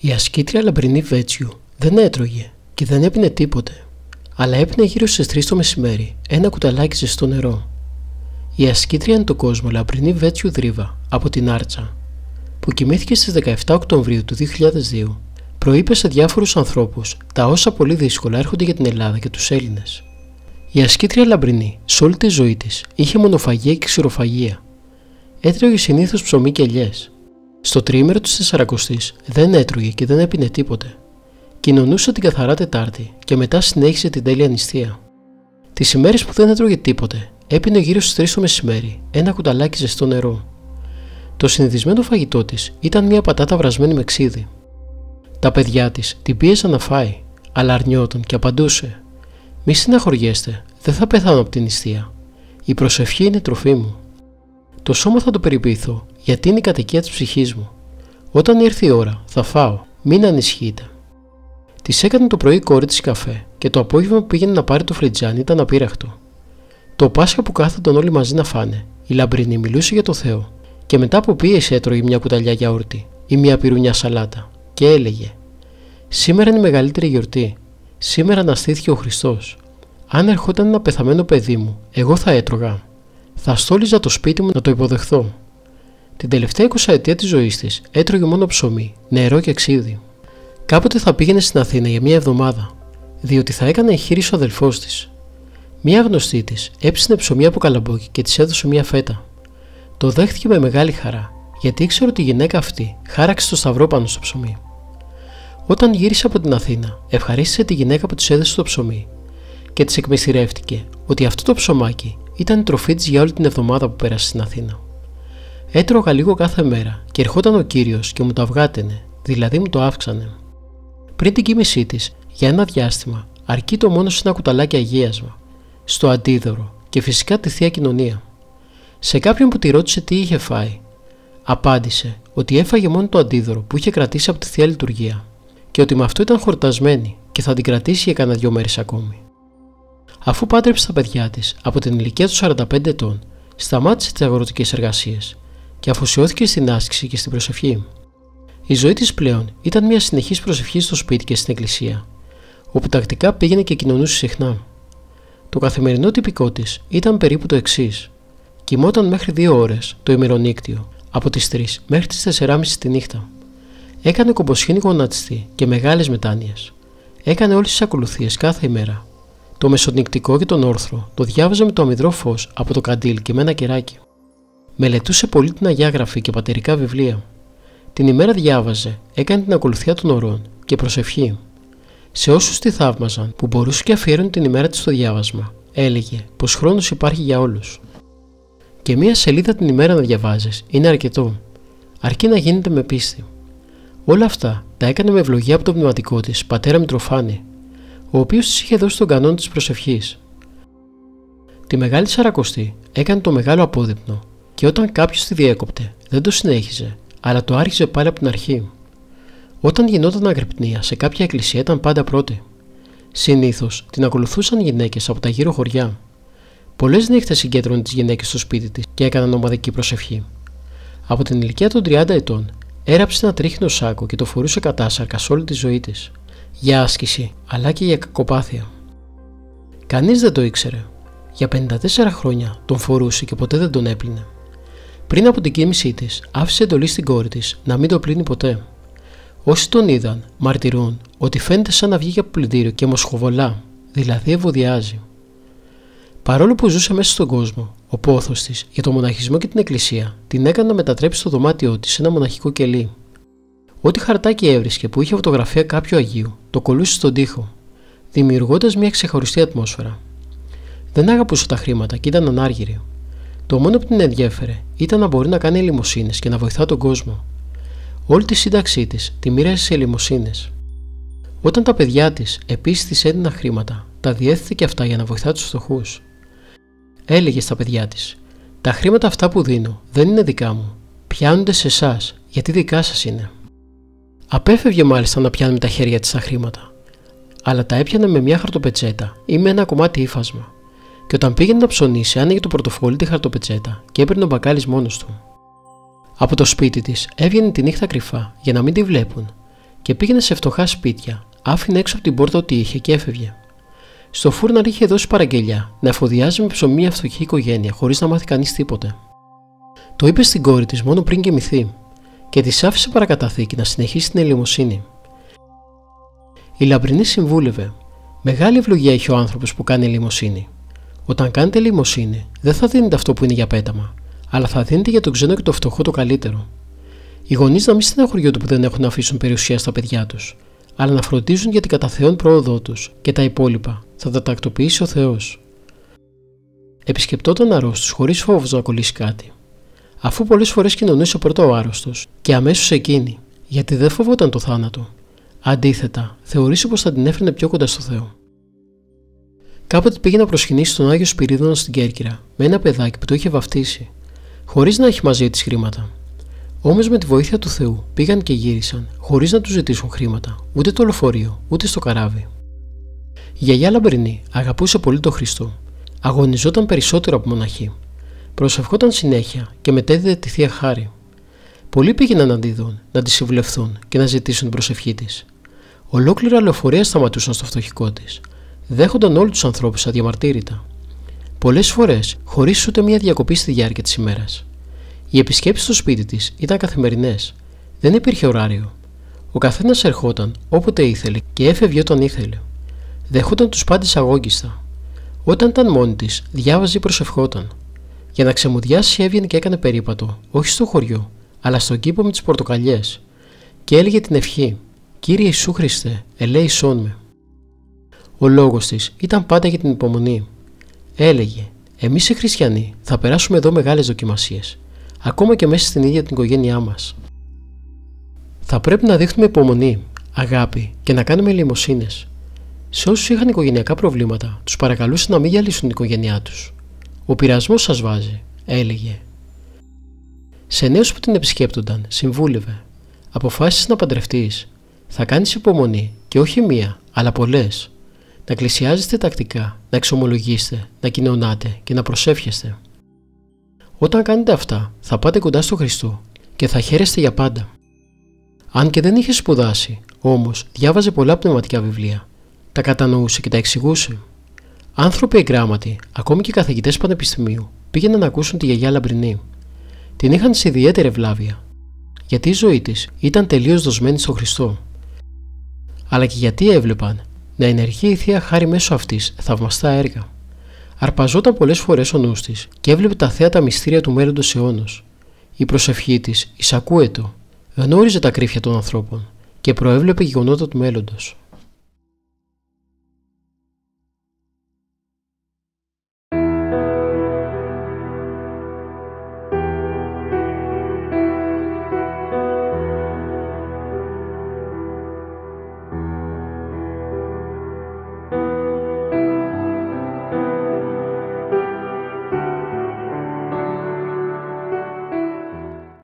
Η ασκήτρια Λαμπρινή Βέτσιου δεν έτρωγε και δεν έπινε τίποτε, αλλά έπινε γύρω στις 3 το μεσημέρι ένα κουταλάκι ζεστό νερό. Η ασκήτρια εν το κόσμο Λαμπρινή Βέτσιου Δρίβα από την Άρτσα, που κοιμήθηκε στις 17 Οκτωβρίου του 2002, προείπε σε διάφορους ανθρώπους τα όσα πολύ δύσκολα έρχονται για την Ελλάδα και τους Έλληνες. Η ασκήτρια Λαμπρινή σε όλη τη ζωή της είχε μονοφαγία και ξηροφαγία. Έτρωγε συνήθως ψωμί και ελιές. Στο τριήμερο της 40ης δεν έτρωγε και δεν έπινε τίποτε. Κοινωνούσε την καθαρά Τετάρτη και μετά συνέχισε την τέλεια νηστεία. Τις ημέρες που δεν έτρωγε τίποτε, έπινε γύρω στις 3 το μεσημέρι ένα κουταλάκι ζεστό νερό. Το συνηθισμένο φαγητό της ήταν μια πατάτα βρασμένη με ξύδι. Τα παιδιά της την πίεζαν να φάει, αλλά αρνιόταν και απαντούσε: «Μη στεναχωριέστε, δεν θα πεθάνω από την νηστεία. Η προσευχή είναι τροφή μου. Το σώμα θα το περιποιηθώ, γιατί είναι η κατοικία της ψυχής μου. Όταν ήρθε η ώρα, θα φάω, μην ανησυχείτε». Της έκανε το πρωί η κόρη της καφέ και το απόγευμα που πήγαινε να πάρει το φλιτζάνι ήταν απείραχτο. Το Πάσχα που κάθονταν όλοι μαζί να φάνε, η Λαμπρινή μιλούσε για το Θεό και μετά από πίεση έτρωγε μια κουταλιά γιαούρτι ή μια πυρουνιά σαλάτα και έλεγε: «Σήμερα είναι η μεγαλύτερη γιορτή. Σήμερα αναστήθηκε ο Χριστός. Αν ερχόταν ένα πεθαμένο παιδί μου, εγώ θα έτρωγα. Θα στόλιζα το σπίτι μου να το υποδεχθώ». Την τελευταία 20 ετία της ζωής της έτρωγε μόνο ψωμί, νερό και ξύδι. Κάποτε θα πήγαινε στην Αθήνα για μια εβδομάδα, διότι θα έκανε εγχείρηση ο αδελφός της. Μια γνωστή της έψινε ψωμί από καλαμπόκι και της έδωσε μια φέτα. Το δέχτηκε με μεγάλη χαρά, γιατί ήξερε ότι η γυναίκα αυτή χάραξε το σταυρό πάνω στο ψωμί. Όταν γύρισε από την Αθήνα, ευχαρίστησε τη γυναίκα που της έδωσε το ψωμί και της εκμυστηρεύτηκε ότι αυτό το ψωμάκι ήταν η τροφή της για όλη την εβδομάδα που πέρασε στην Αθήνα. «Έτρωγα λίγο κάθε μέρα και ερχόταν ο Κύριος και μου το αυγάταινε, δηλαδή μου το αύξανε». Πριν την κοίμησή της, για ένα διάστημα, αρκεί το μόνο σε ένα κουταλάκι αγίασμα, στο αντίδωρο και φυσικά τη Θεία Κοινωνία. Σε κάποιον που τη ρώτησε τι είχε φάει, απάντησε ότι έφαγε μόνο το αντίδωρο που είχε κρατήσει από τη Θεία Λειτουργία και ότι με αυτό ήταν χορτασμένη και θα την κρατήσει για κανένα 2 μέρες ακόμη. Αφού πάντρεψε τα παιδιά της από την ηλικία του 45 ετών, σταμάτησε τις αγροτικές εργασίες και αφοσιώθηκε στην άσκηση και στην προσευχή. Η ζωή της πλέον ήταν μια συνεχής προσευχή στο σπίτι και στην εκκλησία, όπου τακτικά πήγαινε και κοινωνούσε συχνά. Το καθημερινό τυπικό της ήταν περίπου το εξής: κοιμόταν μέχρι 2 ώρες το ημερονύκτιο, από τις 3 μέχρι τις 4:30 τη νύχτα. Έκανε κομποσχήνη γονατιστή και μεγάλες μετάνοιες. Έκανε όλες τις ακολουθίες κάθε ημέρα. Το μεσονυκτικό και τον όρθρο το διάβαζε με το αμυδρό φως από το καντήλ και με ένα κεράκι. Μελετούσε πολύ την Αγιά Γραφή και πατερικά βιβλία. Την ημέρα διάβαζε, έκανε την ακολουθία των ωρών και προσευχή. Σε όσους τη θαύμαζαν που μπορούσε και αφιέρωνε την ημέρα της στο διάβασμα, έλεγε πως χρόνος υπάρχει για όλους. Και μία σελίδα την ημέρα να διαβάζεις είναι αρκετό, αρκεί να γίνεται με πίστη. Όλα αυτά τα έκανε με ευλογία από τον πνευματικό της πατέρα Μητροφάνη, ο οποίος της είχε δώσει τον κανόνα της προσευχής. Τη Μεγάλη Σαρακοστή έκανε το μεγάλο απόδειπνο και όταν κάποιος τη διέκοπτε δεν το συνέχιζε, αλλά το άρχιζε πάλι από την αρχή. Όταν γινόταν αγρυπνία σε κάποια εκκλησία ήταν πάντα πρώτη. Συνήθως την ακολουθούσαν γυναίκες από τα γύρω χωριά. Πολλές νύχτες συγκέντρωνε τις γυναίκες στο σπίτι της και έκαναν ομαδική προσευχή. Από την ηλικία των 30 ετών έραψε ένα τρίχνο σάκο και το φορούσε κατάσαρκα σε όλη τη ζωή της, για άσκηση αλλά και για κακοπάθεια. Κανείς δεν το ήξερε. Για 54 χρόνια τον φορούσε και ποτέ δεν τον έπλυνε. Πριν από την κοίμησή της, άφησε εντολή στην κόρη της να μην το πλύνει ποτέ. Όσοι τον είδαν, μαρτυρούν ότι φαίνεται σαν να βγήκε από πλυντήριο και μοσχοβολά, δηλαδή ευωδιάζει. Παρόλο που ζούσε μέσα στον κόσμο, ο πόθος της για το μοναχισμό και την εκκλησία την έκανε να μετατρέψει το δωμάτιό της σε ένα μοναχικό κελί. Ό,τι χαρτάκι έβρισκε που είχε φωτογραφία κάποιου Αγίου, το κολλούσε στον τοίχο, δημιουργώντας μια ξεχωριστή ατμόσφαιρα. Δεν αγαπούσε τα χρήματα και ήταν ανάργυρη. Το μόνο που την ενδιέφερε ήταν να μπορεί να κάνει ελεημοσύνες και να βοηθά τον κόσμο. Όλη τη σύνταξή της τη μοίρασε σε ελεημοσύνες. Όταν τα παιδιά της επίσης της έδιναν χρήματα, τα διέθετε και αυτά για να βοηθά τους φτωχούς. Έλεγε στα παιδιά της: «Τα χρήματα αυτά που δίνω δεν είναι δικά μου. Πιάνονται σε εσάς, γιατί δικά σας είναι». Απέφευγε μάλιστα να πιάνει με τα χέρια της τα χρήματα, αλλά τα έπιανε με μια χαρτοπετσέτα ή με ένα κομμάτι ύφασμα. Και όταν πήγαινε να ψωνίσει, άνοιγε το πορτοφόλι τη χαρτοπετσέτα και έπαιρνε ο μπακάλις μόνος του. Από το σπίτι της έβγαινε τη νύχτα κρυφά για να μην τη βλέπουν και πήγαινε σε φτωχά σπίτια, άφηνε έξω από την πόρτα ό,τι είχε και έφευγε. Στο φούρναρ είχε δώσει παραγγελιά να εφοδιάζει με ψωμί μια φτωχή οικογένεια χωρίς να μάθει κανείς τίποτε. Το είπε στην κόρη της μόνο πριν κοιμηθεί και της άφησε παρακαταθήκη να συνεχίσει την ελεημοσύνη. Η λαμπρινή συμβούλευε: μεγάλη ευλογία έχει ο άνθρωπος που κάνει ελεημοσύνη. Όταν κάνετε ελεημοσύνη, δεν θα δίνετε αυτό που είναι για πέταμα, αλλά θα δίνετε για τον ξένο και το φτωχό το καλύτερο. Οι γονείς να μην στεναχωριούνται που δεν έχουν να αφήσουν περιουσία στα παιδιά τους, αλλά να φροντίζουν για την κατά Θεόν πρόοδό τους και τα υπόλοιπα θα τα τακτοποιήσει ο Θεός. Επισκεπτόταν αρρώστους χωρίς φόβος να κολλήσει κάτι. Αφού πολλές φορές κοινωνούσε πρώτα ο άρρωστος και αμέσως εκείνη, γιατί δεν φοβόταν το θάνατο. Αντίθετα, θεωρήσε πως θα την έφερνε πιο κοντά στο Θεό. Κάποτε πήγε να προσκυνήσει τον Άγιο Σπυρίδωνα στην Κέρκυρα με ένα παιδάκι που το είχε βαφτίσει, χωρίς να έχει μαζί της χρήματα. Όμως με τη βοήθεια του Θεού πήγαν και γύρισαν, χωρίς να του ζητήσουν χρήματα, ούτε το λεωφορείο, ούτε στο καράβι. Η γιαγιά Λαμπρινή αγαπούσε πολύ τον Χριστό, αγωνιζόταν περισσότερο από μοναχή, προσευχόταν συνέχεια και μετέδιδε τη θεία χάρη. Πολλοί πήγαιναν να τη δουν, να τη συμβουλευθούν και να ζητήσουν την προσευχή της. Ολόκληρα λεωφορεία σταματούσαν στο φτωχικό της. Δέχονταν όλους τους ανθρώπους αδιαμαρτύρητα. Πολλές φορές χωρίς ούτε μία διακοπή στη διάρκεια της ημέρας. Οι επισκέψεις στο σπίτι της ήταν καθημερινές. Δεν υπήρχε ωράριο. Ο καθένας ερχόταν όποτε ήθελε και έφευγε όταν ήθελε. Δεχόταν τους πάντες αγόγγιστα. Όταν ήταν μόνη της, διάβαζε ή προσευχόταν. Για να ξεμουδιάσει έβγαινε και έκανε περίπατο, όχι στο χωριό, αλλά στον κήπο με τις πορτοκαλιές, και έλεγε την ευχή: «Κύριε Ιησού Χριστέ, ελέησόν με». Ο λόγος της ήταν πάντα για την υπομονή. Έλεγε: «Εμείς οι χριστιανοί θα περάσουμε εδώ μεγάλες δοκιμασίες, ακόμα και μέσα στην ίδια την οικογένειά μας. Θα πρέπει να δείχνουμε υπομονή, αγάπη και να κάνουμε ελεημοσύνες. Σε όσους είχαν οικογενειακά προβλήματα, τους παρακαλούσε να μην διαλύσουν την οικογένειά τους. Ο πειρασμός σας βάζει», έλεγε. Σε νέους που την επισκέπτονταν, συμβούλευε: «Αποφάσισες να παντρευτείς. Θα κάνεις υπομονή και όχι μία, αλλά πολλές. Να εκκλησιάζεστε τακτικά, να εξομολογείστε, να κοινωνάτε και να προσεύχεστε. Όταν κάνετε αυτά, θα πάτε κοντά στο Χριστό και θα χαίρεστε για πάντα». Αν και δεν είχε σπουδάσει, όμως διάβαζε πολλά πνευματικά βιβλία, τα κατανοούσε και τα εξηγούσε. Άνθρωποι εγγράμματοι, ακόμη και καθηγητές πανεπιστημίου, πήγαιναν να ακούσουν τη γιαγιά Λαμπρινή. Την είχαν σε ιδιαίτερη ευλάβεια, γιατί η ζωή της ήταν τελείως δοσμένη στον Χριστό, αλλά και γιατί έβλεπαν να ενεργεί η θεία χάρη μέσω αυτής θαυμαστά έργα. Αρπαζόταν πολλές φορές ο νους της και έβλεπε τα θέατα μυστήρια του μέλλοντος αιώνος. Η προσευχή της εισακούετο, γνώριζε τα κρύφια των ανθρώπων και προέβλεπε γεγονότα του μέλλοντος.